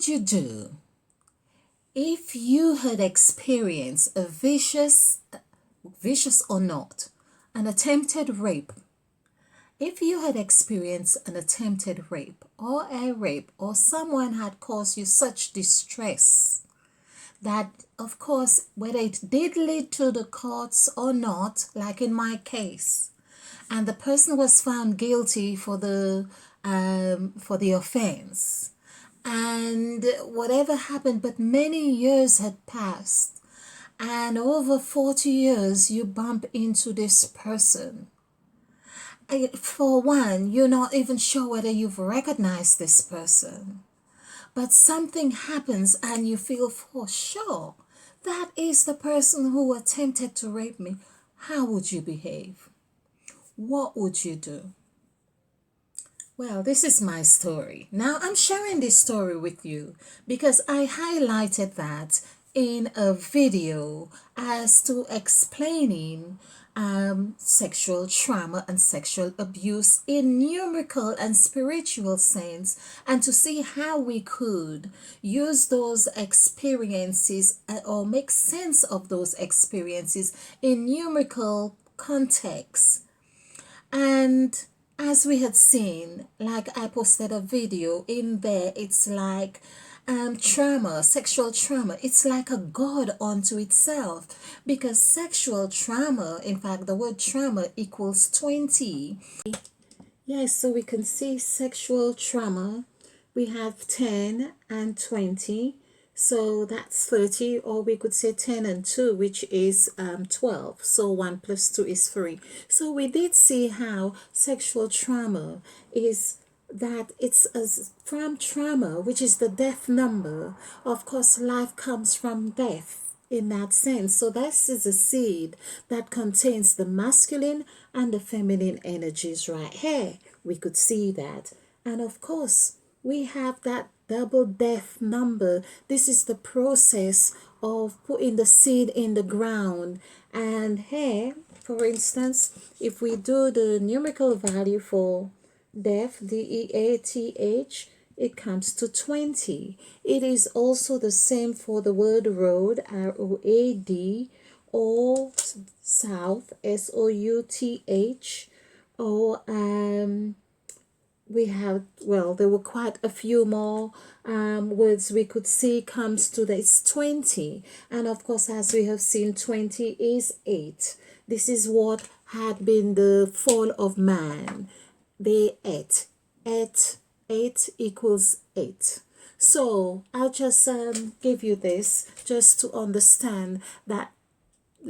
would you do if you had experienced a vicious or not, an attempted rape? If you had experienced an attempted rape or a rape, or someone had caused you such distress that, of course, whether it did lead to the courts or not, like in my case, and the person was found guilty for the offense, and whatever happened, but many years had passed, and over 40 years you bump into this person. For one, you're not even sure whether you've recognized this person, but something happens and you feel for sure that is the person who attempted to rape me. How would you behave? What would you do? Well, this is my story. Now, I'm sharing this story with you because I highlighted that in a video as to explaining sexual trauma and sexual abuse in numerical and spiritual sense, and to see how we could use those experiences or make sense of those experiences in numerical context. And as we had seen, like I posted a video in there, it's like trauma, sexual trauma, it's like a god unto itself, because sexual trauma, in fact, the word trauma equals 20. Yes, so we can see sexual trauma, we have 10 and 20, so that's 30, or we could say 10 and 2, which is 12. So 1 plus 2 is 3. So we did see how sexual trauma is that it's from trauma, which is the death number. Of course, life comes from death in that sense. So this is a seed that contains the masculine and the feminine energies right here. We could see that. And of course, we have that double death number. This is the process of putting the seed in the ground. And here, for instance, if we do the numerical value for death, DEATH, it comes to 20. It is also the same for the word road, ROAD, or south, SOUTH, or we have, well, there were quite a few more words we could see comes to this 20. And of course, as we have seen, 20 is 8. This is what had been the fall of man. They ate. 8 equals 8. So I'll just give you this just to understand that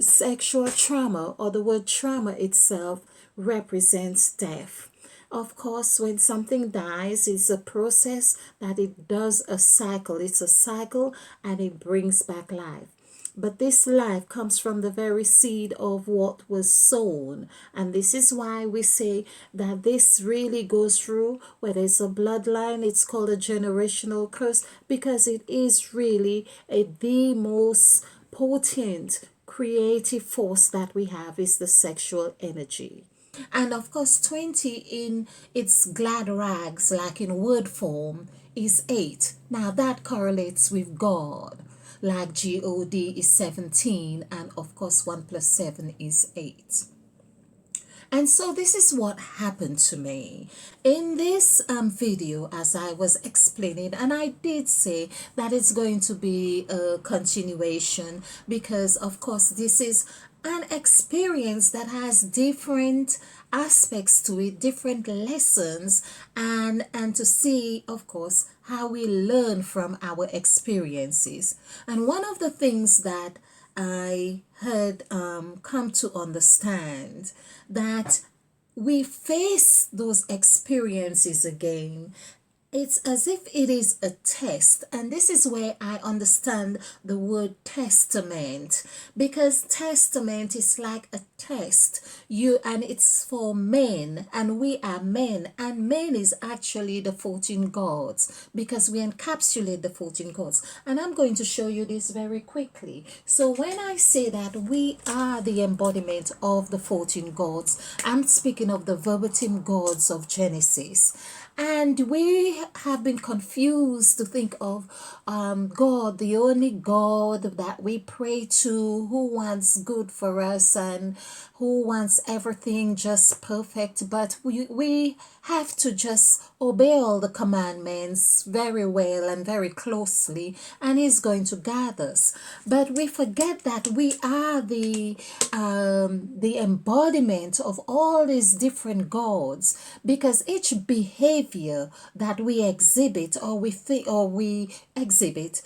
sexual trauma, or the word trauma itself, represents death. Of course, when something dies, it's a process that it does a cycle. It's a cycle and it brings back life. But this life comes from the very seed of what was sown. And this is why we say that this really goes through, whether it's a bloodline, it's called a generational curse, because it is really the most potent creative force that we have is the sexual energy. And of course, 20 in its glad rags, like in word form, is 8. Now that correlates with God, like God is 17, and of course 1 plus 7 is 8. And so this is what happened to me in this video, as I was explaining. And I did say that it's going to be a continuation because, of course, this is an experience that has different aspects to it, different lessons, and to see, of course, how we learn from our experiences. And one of the things that I had come to understand, that we face those experiences again. It's as if it is a test, and this is where I understand the word testament, because testament is like a test. And it's for men, and we are men, and men is actually the 14 gods, because we encapsulate the 14 gods. And I'm going to show you this very quickly. So when I say that we are the embodiment of the 14 gods, I'm speaking of the verbatim gods of Genesis. And we have been confused to think of God, the only God that we pray to, who wants good for us and who wants everything just perfect. But we have to just obey all the commandments very well and very closely, and He's going to guide us. But we forget that we are the embodiment of all these different gods, because each behavior that we exhibit or we think or we exhibit,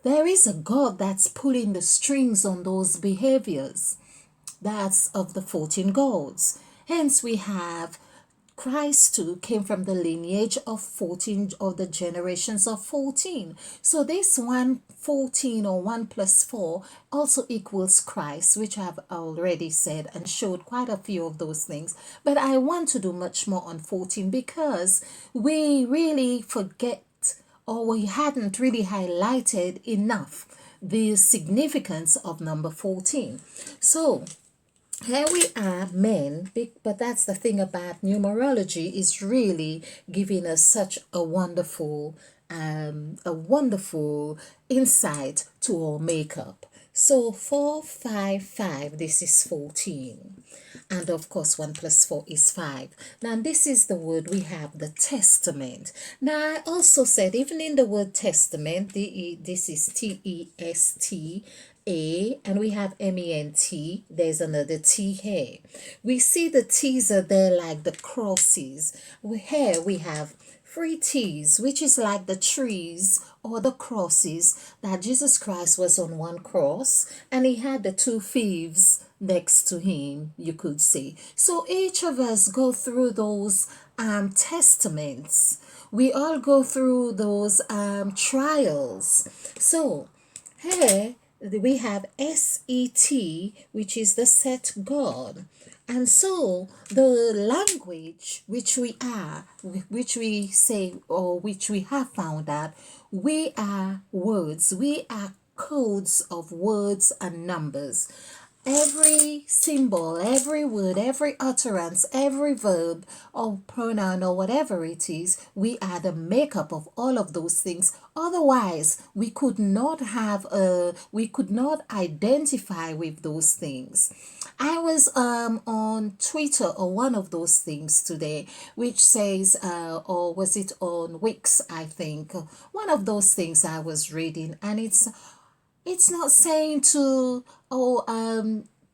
there is a God that's pulling the strings on those behaviors. That's of the 14 gods. Hence, we have Christ too came from the lineage of 14 of the generations of 14. So this 114 or 1 plus 4 also equals Christ, which I've already said and showed quite a few of those things. But I want to do much more on 14 because we really forget, or we hadn't really highlighted enough, the significance of number 14. So here we are, men, but that's the thing about numerology, is really giving us such a wonderful insight to our makeup. So 455, this is 14. And of course, 1 plus 4 is 5. Now, this is the word we have, the testament. Now, I also said, even in the word testament, this is TEST, and we have MENT. There's another T here. We see the T's are there like the crosses. Here we have three T's, which is like the trees or the crosses, that Jesus Christ was on one cross and he had the two thieves next to him, you could say. So each of us go through those testaments. We all go through those trials. So here we have SET, which is the set God. And so the language which we are, which we say, or which we have found out, we are words, we are codes of words and numbers. Every symbol, every word, every utterance, every verb or pronoun or whatever it is, we are the makeup of all of those things. Otherwise, we could not identify with those things. I was on Twitter or one of those things today, which says, or was it on Wix, I think, one of those things I was reading, and it's not saying to,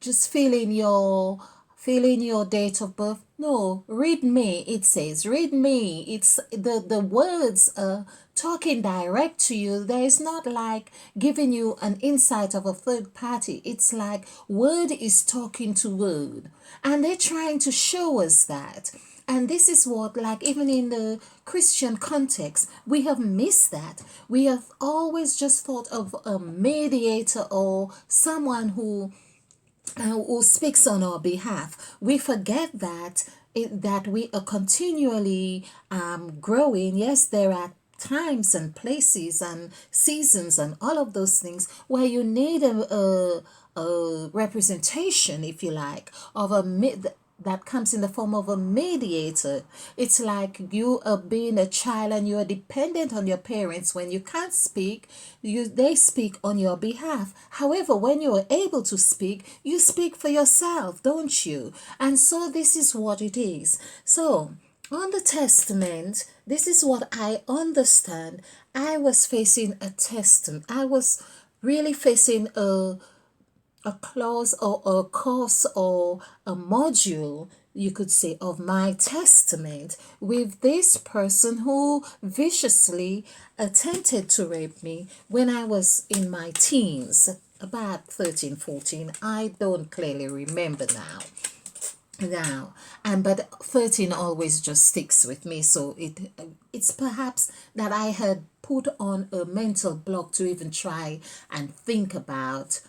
just fill in your date of birth. No, read me, it says, read me. It's the words are talking direct to you. There is not like giving you an insight of a third party. It's like word is talking to word, and they're trying to show us that. And this is what, like, even in the Christian context, we have missed that. We have always just thought of a mediator or someone who speaks on our behalf. We forget that we are continually growing. Yes, there are times and places and seasons and all of those things where you need a representation, if you like, of that comes in the form of a mediator. It's like you are being a child and you are dependent on your parents. When you can't speak, they speak on your behalf. However, when you are able to speak, you speak for yourself, don't you? And so this is what it is. So on the testament, this is what I understand. I was facing a testament. I was really facing a clause or a course or a module, you could say, of my testament with this person who viciously attempted to rape me when I was in my teens, about 13, 14. I don't clearly remember now, and but 13 always just sticks with me. So it's perhaps that I had put on a mental block to even try and think about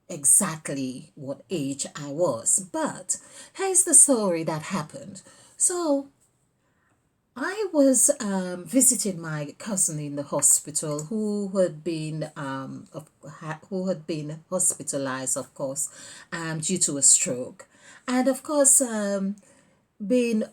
exactly what age I was. But here's the story that happened. So I was visiting my cousin in the hospital, who had been hospitalized, of course, due to a stroke, and of course, being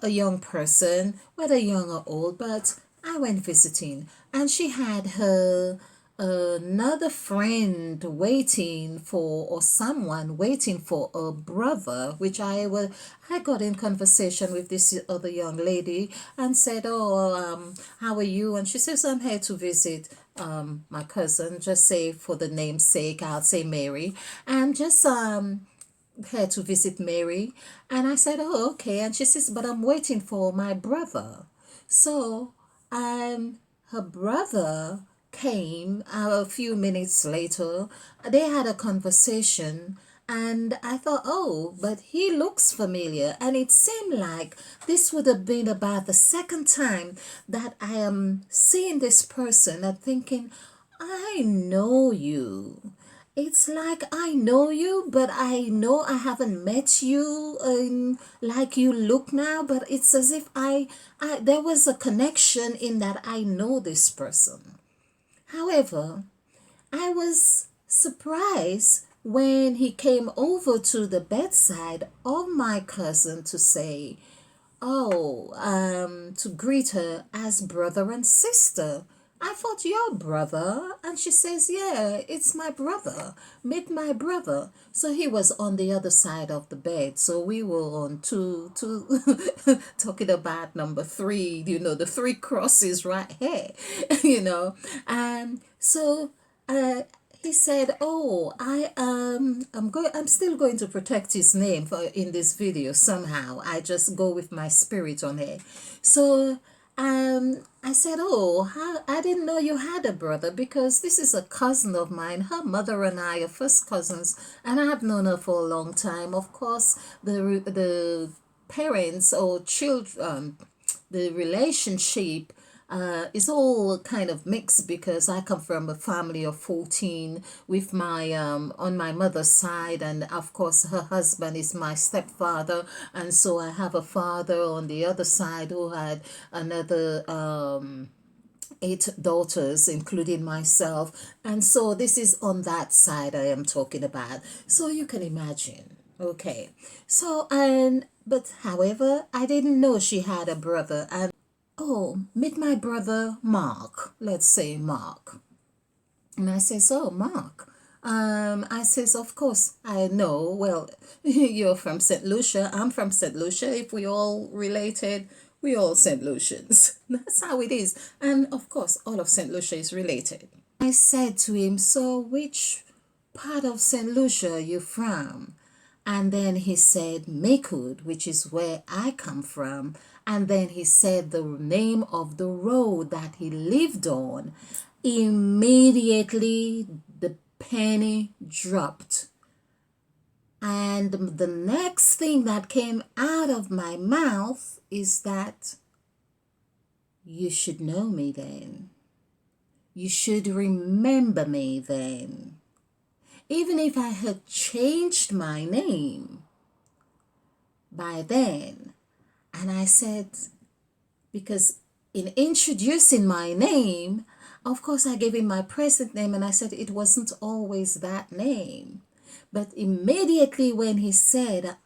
a young person, whether young or old, but I went visiting and she had her another friend waiting for, or someone waiting for a brother, which I got in conversation with this other young lady and said, oh, how are you? And she says, I'm here to visit my cousin, just say for the name's sake, I'll say Mary, and just her to visit Mary. And I said, oh, okay. And she says, but I'm waiting for my brother. So her brother came a few minutes later. They had a conversation. And I thought, oh, but he looks familiar. And it seemed like this would have been about the second time that I am seeing this person and thinking, I know you. It's like I know you, but I know I haven't met you like you look now. But it's as if I there was a connection in that I know this person. However, I was surprised when he came over to the bedside of my cousin to say, oh, to greet her as brother and sister. I thought your brother, and she says, yeah, it's my brother. Meet my brother. So he was on the other side of the bed. So we were on two, talking about number three. The three crosses right here, and so he said, "Oh, I'm still going to protect his name for in this video somehow. I just go with my spirit on here." So I said, "Oh, I didn't know you had a brother because this is a cousin of mine. Her mother and I are first cousins, and I've known her for a long time. Of course, the parents or children, the relationship is all kind of mixed because I come from a family of 14 with my on my mother's side, and of course her husband is my stepfather, and so I have a father on the other side who had another eight daughters, including myself. And so this is on that side I am talking about. So you can imagine. Okay. So, but however, I didn't know she had a brother. And oh, meet my brother Mark. Let's say Mark. And I says, oh, Mark. I says, of course, I know. Well, you're from St. Lucia. I'm from St. Lucia. If we all related, we all St. Lucians. That's how it is. And of course, all of St. Lucia is related. I said to him, so which part of St. Lucia are you from? And then he said Makewood, which is where I come from. And then he said the name of the road that he lived on. Immediately the penny dropped. And the next thing that came out of my mouth is that you should know me then. You should remember me then. Even if I had changed my name by then. And I said, because in introducing my name, of course, I gave him my present name and I said it wasn't always that name. But immediately when he said,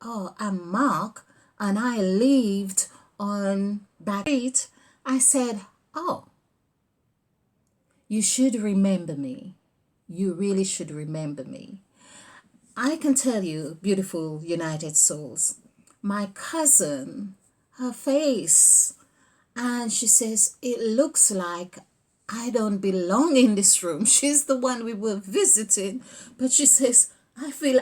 oh, I'm Mark and I lived on that street, I said, oh, you should remember me. You really should remember me. I can tell you, beautiful United Souls, my cousin, her face, and she says, it looks like I don't belong in this room. She's the one we were visiting, but she says, I feel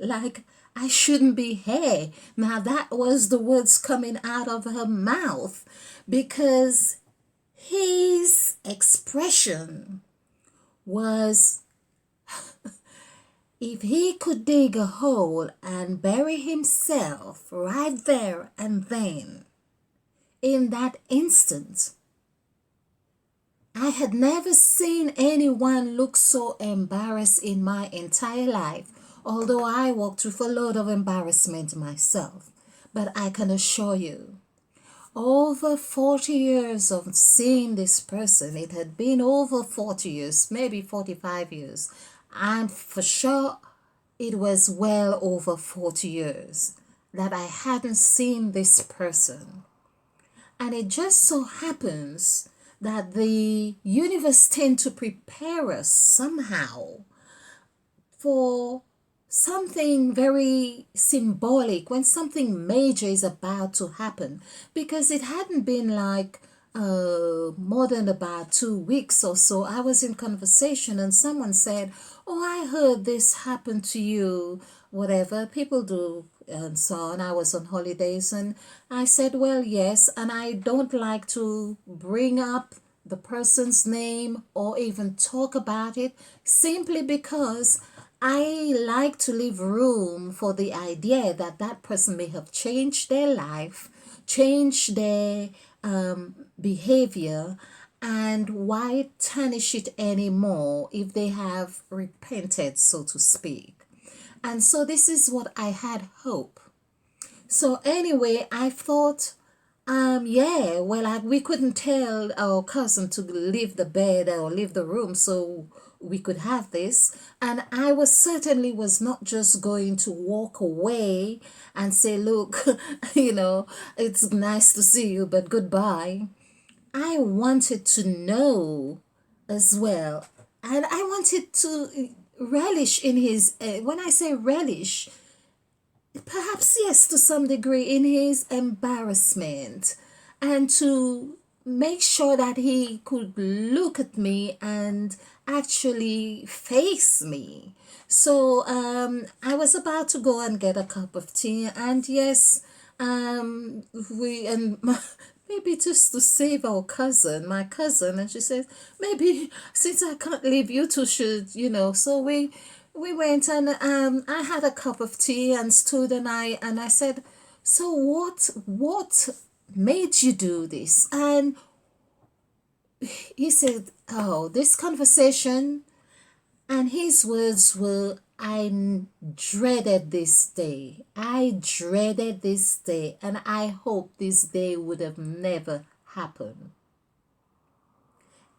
like I shouldn't be here. Now that was the words coming out of her mouth because his expression was if he could dig a hole and bury himself right there and then, in that instant, I had never seen anyone look so embarrassed in my entire life, although I walked with a load of embarrassment myself. But I can assure you, over 40 years of seeing this person, it had been over 40 years, maybe 45 years, and for sure it was well over 40 years. that I hadn't seen this person. And it just so happens that the universe tend to prepare us somehow for something very symbolic when something major is about to happen, because it hadn't been like more than about 2 weeks or so. I was in conversation and someone said, "Oh, I heard this happened to you," whatever people do and so on. I was on holidays and I said, "Well, yes," and I don't like to bring up the person's name or even talk about it, simply because I like to leave room for the idea that that person may have changed their life, changed their behavior, and why tarnish it anymore if they have repented, so to speak. And so this is what I had hope. So anyway, I thought, yeah, well, we couldn't tell our cousin to leave the bed or leave the room, so we could have this. And I was certainly was not just going to walk away and say, "Look, it's nice to see you, but goodbye." I wanted to know as well. And I wanted to relish in his, when I say relish, perhaps yes, to some degree, in his embarrassment, and to make sure that he could look at me and actually face me. So I was about to go and get a cup of tea, and yes, we and maybe just to save our cousin, my cousin, and she says, "Maybe since I can't leave, you two should, So we went and I had a cup of tea and stood, and I said, "So what made you do this?" And he said, "Oh, this conversation," and his words were, "I dreaded this day. I dreaded this day, and I hoped this day would have never happened.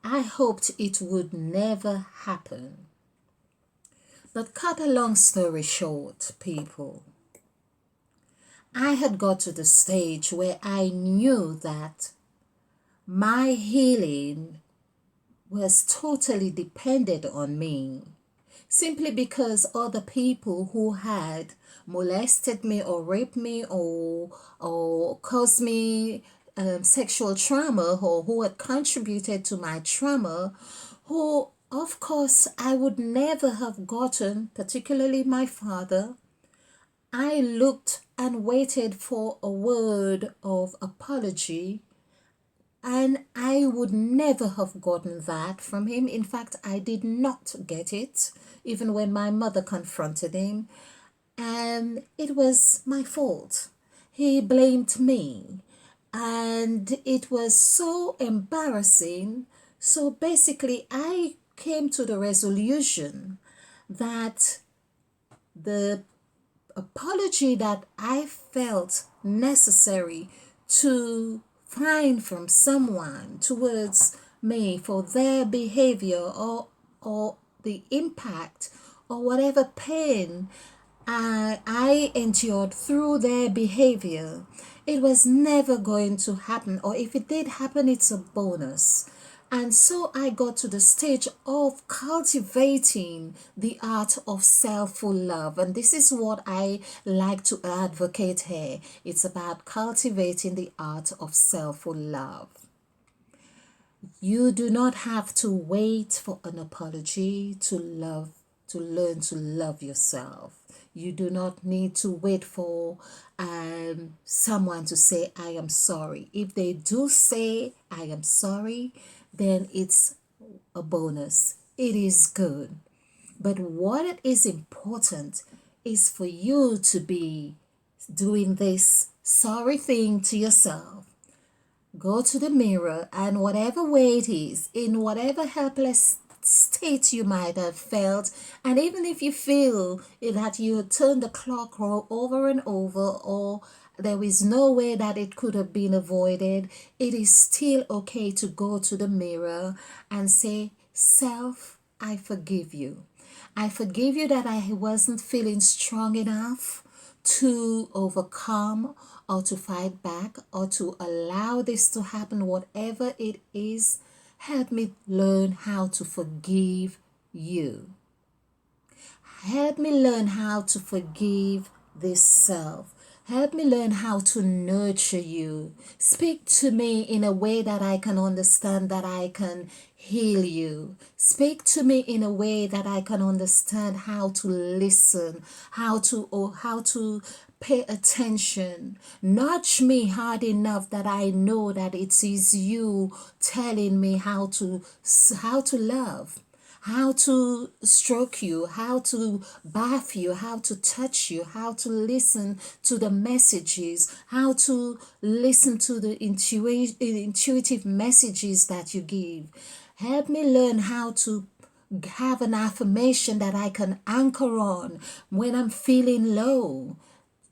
I hoped it would never happen." But cut a long story short, people, I had got to the stage where I knew that my healing was totally dependent on me, simply because other people who had molested me or raped me or caused me sexual trauma, or who had contributed to my trauma, who of course I would never have gotten, particularly my father. I looked and waited for a word of apology, and I would never have gotten that from him. In fact, I did not get it, even when my mother confronted him. And it was my fault. He blamed me. And it was so embarrassing. So basically, I came to the resolution that the apology that I felt necessary to find from someone towards me for their behavior, or the impact or whatever pain I endured through their behavior, it was never going to happen. Or if it did happen, it's a bonus. And so I got to the stage of cultivating the art of self-full love. And this is what I like to advocate here. It's about cultivating the art of self-full love. You do not have to wait for an apology to learn to love yourself. You do not need to wait for someone to say, "I am sorry." If they do say, "I am sorry," then it's a bonus. It is good. But what is important is for you to be doing this sorry thing to yourself. Go to the mirror, and whatever way it is, in whatever helpless state you might have felt, and even if you feel that you turned the clock over and over, or there is no way that it could have been avoided, it is still okay to go to the mirror and say, "Self, I forgive you. I forgive you that I wasn't feeling strong enough to overcome or to fight back or to allow this to happen, whatever it is. Help me learn how to forgive you. Help me learn how to forgive this self. Help me learn how to nurture you. Speak to me in a way that I can understand, that I can heal you. Speak to me in a way that I can understand how to listen, how to pay attention. Nudge me hard enough that I know that it is you telling me how to love, how to stroke you, how to bath you, how to touch you, how to listen to the messages, how to listen to the intuitive messages that you give. Help me learn how to have an affirmation that I can anchor on when I'm feeling low.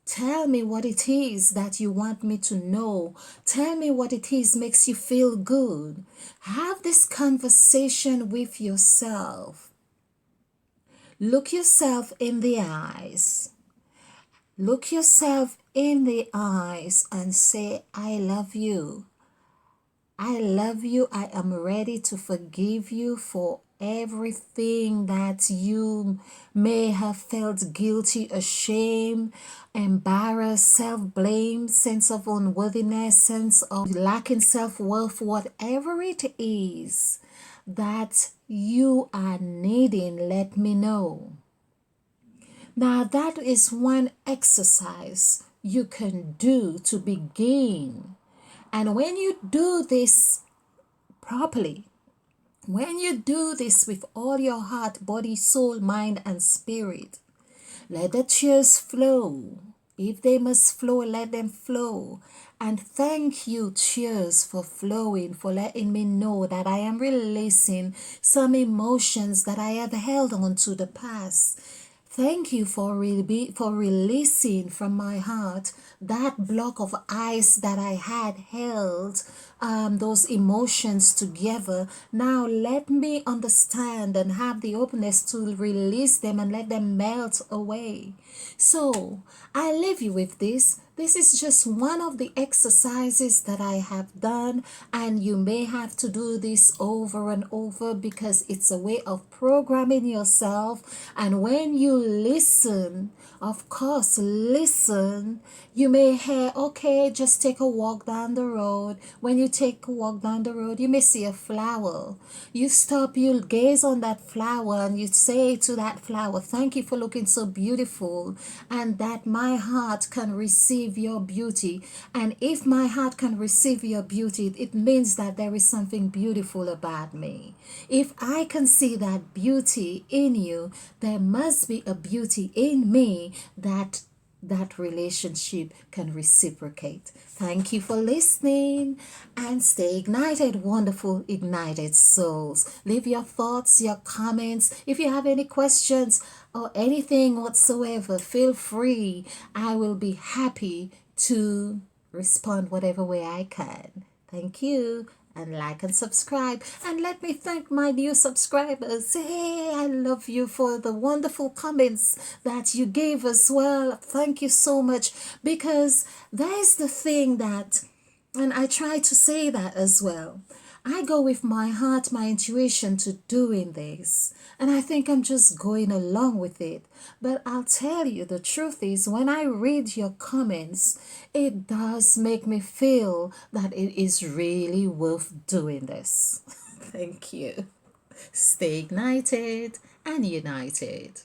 Tell me what it is that you want me to know. Tell me what it is makes you feel good. Have this conversation with yourself. Look yourself in the eyes. Look yourself in the eyes and say, I love you. I love you. I am ready to forgive you for everything that you may have felt guilty, ashamed, embarrassed, self-blame, sense of unworthiness, sense of lacking self-worth, whatever it is that you are needing, let me know. Now, that is one exercise you can do to begin. And when you do this properly, when you do this with all your heart, body, soul, mind, and spirit, let the tears flow. If they must flow, let them flow. And thank you, tears, for flowing, for letting me know that I am releasing some emotions that I have held on to the past. Thank you for releasing from my heart that block of ice that I had held, those emotions together. Now let me understand and have the openness to release them and let them melt away. So I leave you with this. This is just one of the exercises that I have done, and you may have to do this over and over because it's a way of programming yourself. And when you listen, of course, listen, you may hear, okay, just take a walk down the road. When you take a walk down the road, you may see a flower. You stop, you gaze on that flower, and you say to that flower, thank you for looking so beautiful, and that my heart can receive your beauty. And if my heart can receive your beauty, it means that there is something beautiful about me. If I can see that beauty in you, there must be a beauty in me that relationship can reciprocate. Thank you for listening, and stay ignited, wonderful ignited souls. Leave your thoughts, your comments. If you have any questions or anything whatsoever, feel free. I will be happy to respond whatever way I can. Thank you. And like and subscribe. And let me thank my new subscribers. Hey, I love you for the wonderful comments that you gave as well. Thank you so much. Because that is the thing that, and I try to say that as well, I go with my heart, my intuition to doing this. And I think I'm just going along with it. But I'll tell you, the truth is, when I read your comments, it does make me feel that it is really worth doing this. Thank you. Stay ignited and united.